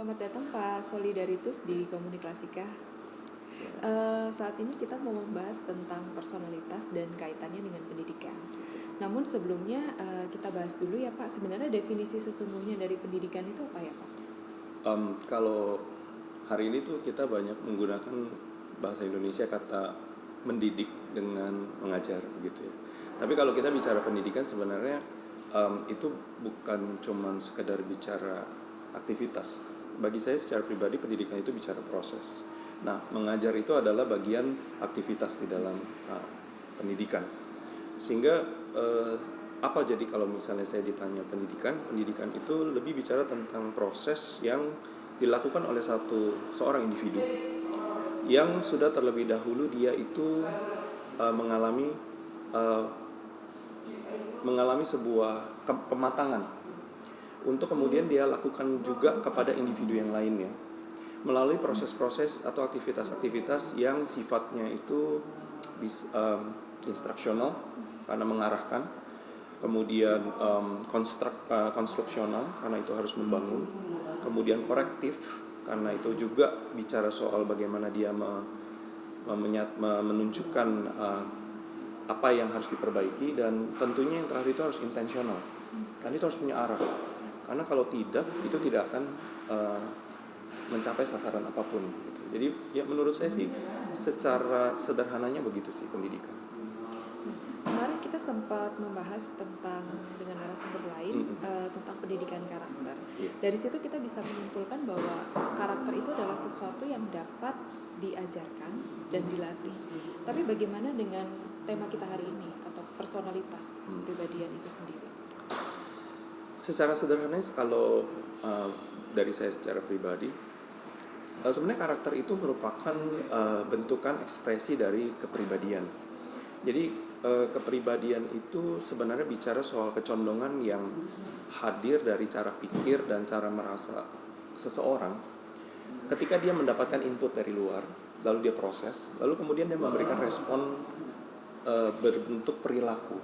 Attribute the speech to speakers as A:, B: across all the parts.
A: Selamat datang Pak Solidaritus di Komuniklasika. Saat ini kita mau membahas tentang personalitas dan kaitannya dengan pendidikan. Namun sebelumnya kita bahas dulu ya Pak, sebenarnya definisi sesungguhnya dari pendidikan itu apa ya Pak?
B: Kalau hari ini tuh kita banyak menggunakan bahasa Indonesia kata mendidik dengan mengajar begitu ya. Tapi kalau kita bicara pendidikan sebenarnya itu bukan cuman sekedar bicara aktivitas. Bagi saya secara pribadi pendidikan itu bicara proses. Nah, mengajar itu adalah bagian aktivitas di dalam pendidikan. Sehingga apa jadi kalau misalnya saya ditanya pendidikan itu lebih bicara tentang proses yang dilakukan oleh seorang individu yang sudah terlebih dahulu dia itu mengalami sebuah pematangan untuk kemudian dia lakukan juga kepada individu yang lainnya melalui proses-proses atau aktivitas-aktivitas yang sifatnya itu instruksional karena mengarahkan, kemudian konstruksional karena itu harus membangun, kemudian korektif karena itu juga bicara soal bagaimana dia menunjukkan apa yang harus diperbaiki, dan tentunya yang terakhir itu harus intensional karena itu harus punya arah, karena kalau tidak itu tidak akan mencapai sasaran apapun gitu. Jadi ya menurut saya sih secara sederhananya begitu sih pendidikan.
A: Kemarin kita sempat membahas tentang dengan narasumber lain tentang pendidikan karakter. Dari situ kita bisa menyimpulkan bahwa karakter itu adalah sesuatu yang dapat diajarkan dan dilatih. Tapi bagaimana dengan tema kita hari ini atau personalitas kepribadian itu sendiri?
B: Secara sederhananya kalau dari saya secara pribadi, sebenarnya karakter itu merupakan bentukan ekspresi dari kepribadian. Jadi kepribadian itu sebenarnya bicara soal kecondongan yang hadir dari cara pikir dan cara merasa seseorang ketika dia mendapatkan input dari luar, lalu dia proses, lalu kemudian dia memberikan respon berbentuk perilaku.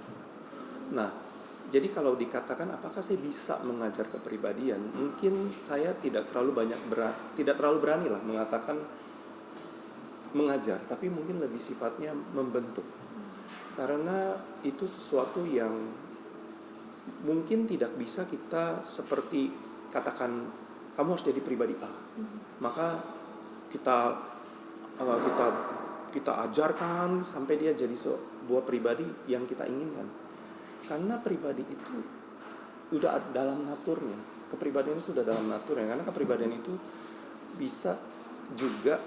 B: Nah, jadi kalau dikatakan apakah saya bisa mengajar kepribadian, mungkin saya tidak terlalu berani lah mengatakan mengajar, tapi mungkin lebih sifatnya membentuk. Karena itu sesuatu yang mungkin tidak bisa kita seperti katakan kamu harus jadi pribadi A, maka kita ajarkan sampai dia jadi sebuah pribadi yang kita inginkan. Karena pribadi itu sudah dalam naturnya, kepribadian itu sudah dalam naturnya. Karena kepribadian itu bisa juga,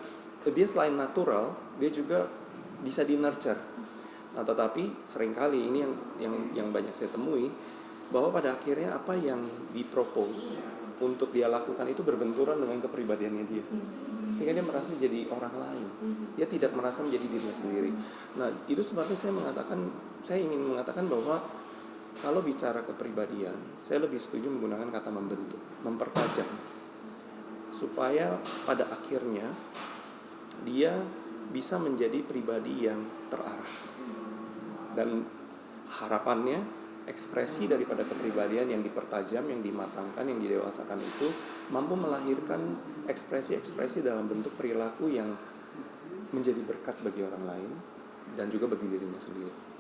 B: dia selain natural, dia juga bisa di nurture. Nah, tetapi seringkali ini yang banyak saya temui, bahwa pada akhirnya apa yang dipropose untuk dia lakukan itu berbenturan dengan kepribadiannya dia, sehingga dia merasa jadi orang lain, dia tidak merasa menjadi dirinya sendiri. Nah, itu sebabnya saya ingin mengatakan bahwa kalau bicara kepribadian, saya lebih setuju menggunakan kata membentuk, mempertajam, supaya pada akhirnya dia bisa menjadi pribadi yang terarah. Dan harapannya ekspresi daripada kepribadian yang dipertajam, yang dimatangkan, yang didewasakan itu mampu melahirkan ekspresi-ekspresi dalam bentuk perilaku yang menjadi berkat bagi orang lain dan juga bagi dirinya sendiri.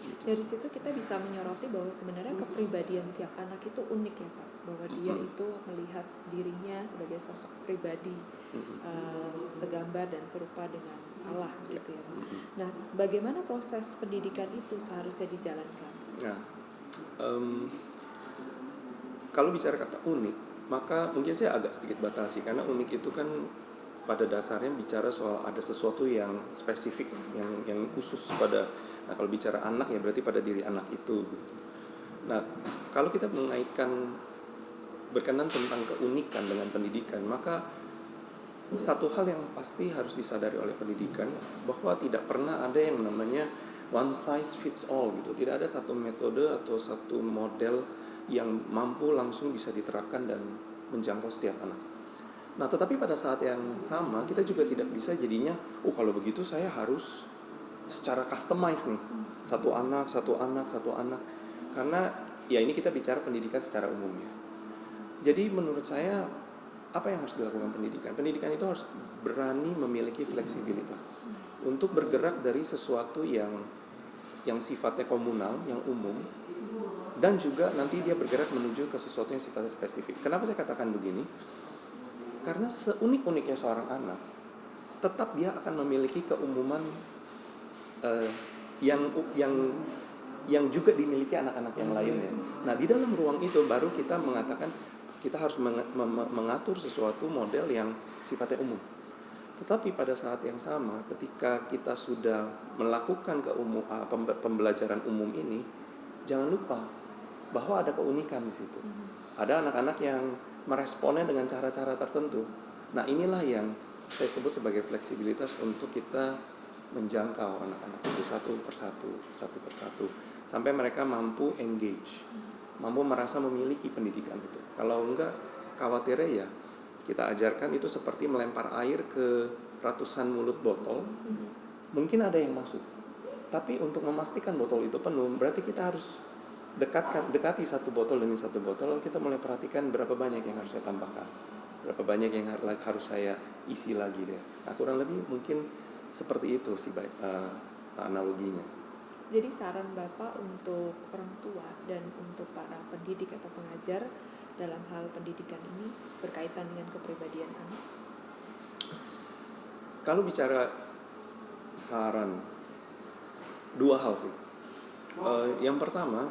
A: Dari situ kita bisa menyoroti bahwa sebenarnya kepribadian tiap anak itu unik ya Pak, bahwa dia itu melihat dirinya sebagai sosok pribadi segambar dan serupa dengan Allah gitu ya Pak. Nah, bagaimana proses pendidikan itu seharusnya dijalankan?
B: Nah, kalau bicara kata unik, maka mungkin saya agak sedikit batasi, karena unik itu kan pada dasarnya bicara soal ada sesuatu yang spesifik, yang khusus pada. Nah, kalau bicara anak ya berarti pada diri anak itu gitu. Nah, kalau kita mengaitkan berkenan tentang keunikan dengan pendidikan, maka satu hal yang pasti harus disadari oleh pendidikan, bahwa tidak pernah ada yang namanya one size fits all gitu. Tidak ada satu metode atau satu model yang mampu langsung bisa diterapkan dan menjangkau setiap anak. Nah, tetapi pada saat yang sama kita juga tidak bisa jadinya, kalau begitu saya harus secara customize nih, satu anak, karena ya ini kita bicara pendidikan secara umum ya. Jadi menurut saya apa yang harus dilakukan pendidikan? Pendidikan itu harus berani memiliki fleksibilitas untuk bergerak dari sesuatu yang sifatnya komunal, yang umum, dan juga nanti dia bergerak menuju ke sesuatu yang sifatnya spesifik. Kenapa saya katakan begini? Karena seunik-uniknya seorang anak, tetap dia akan memiliki keumuman yang juga dimiliki anak-anak yang lainnya. Nah, di dalam ruang itu baru kita mengatakan kita harus mengatur sesuatu model yang sifatnya umum. Tetapi pada saat yang sama, ketika kita sudah melakukan pembelajaran umum ini, jangan lupa bahwa ada keunikan di situ. Ada anak-anak yang meresponnya dengan cara-cara tertentu. Nah, inilah yang saya sebut sebagai fleksibilitas untuk kita menjangkau anak-anak itu satu persatu, sampai mereka mampu engage, mampu merasa memiliki pendidikan itu. Kalau enggak, khawatirnya ya kita ajarkan itu seperti melempar air ke ratusan mulut botol. Mungkin ada yang masuk, tapi untuk memastikan botol itu penuh, berarti kita harus dekati satu botol demi satu botol, lalu kita mulai perhatikan berapa banyak yang harus saya tambahkan, berapa banyak yang harus saya isi lagi deh. Nah, kurang lebih mungkin seperti itu sih analoginya.
A: Jadi saran Bapak untuk orang tua dan untuk para pendidik atau pengajar dalam hal pendidikan ini berkaitan dengan kepribadian anak?
B: Kalau bicara saran, dua hal sih. Yang pertama,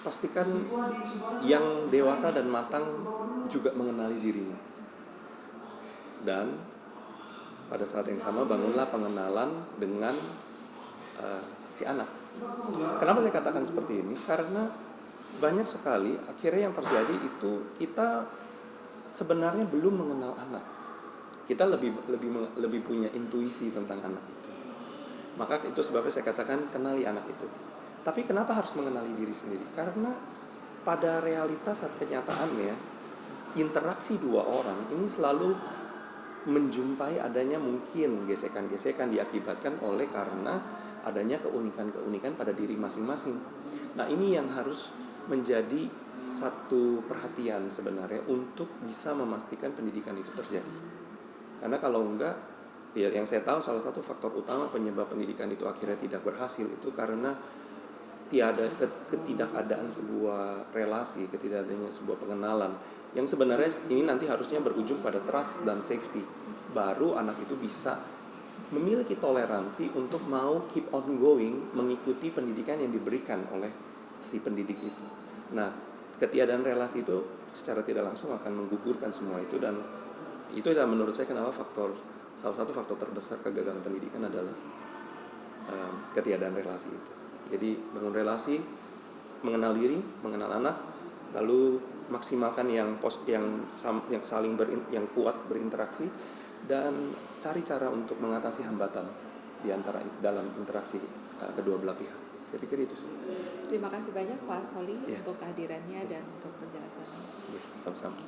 B: pastikan yang dewasa dan matang juga mengenali dirinya. Dan pada saat yang sama bangunlah pengenalan dengan si anak. Kenapa saya katakan seperti ini? Karena banyak sekali akhirnya yang terjadi itu kita sebenarnya belum mengenal anak. Kita lebih punya intuisi tentang anak itu. Maka itu sebabnya saya katakan kenali anak itu. Tapi kenapa harus mengenali diri sendiri? Karena pada realitas atau kenyataannya interaksi dua orang ini selalu menjumpai adanya mungkin gesekan-gesekan diakibatkan oleh karena adanya keunikan-keunikan pada diri masing-masing. Nah, ini yang harus menjadi satu perhatian sebenarnya untuk bisa memastikan pendidikan itu terjadi. Karena kalau enggak, ya yang saya tahu salah satu faktor utama penyebab pendidikan itu akhirnya tidak berhasil itu karena ketidakadaan sebuah relasi, ketidakadanya sebuah pengenalan yang sebenarnya ini nanti harusnya berujung pada trust dan safety. Baru anak itu bisa memiliki toleransi untuk mau keep on going mengikuti pendidikan yang diberikan oleh si pendidik itu. Nah, ketiadaan relasi itu secara tidak langsung akan menggugurkan semua itu, dan itu adalah menurut saya kenapa salah satu faktor terbesar kegagalan pendidikan adalah ketiadaan relasi itu. Jadi bangun relasi, mengenal diri, mengenal anak, lalu maksimalkan yang saling yang kuat berinteraksi, dan cari cara untuk mengatasi hambatan di antara dalam interaksi kedua belah pihak. Saya pikir itu sih.
A: Terima kasih banyak Pak Soli untuk kehadirannya dan untuk penjelasannya.
B: Sama-sama.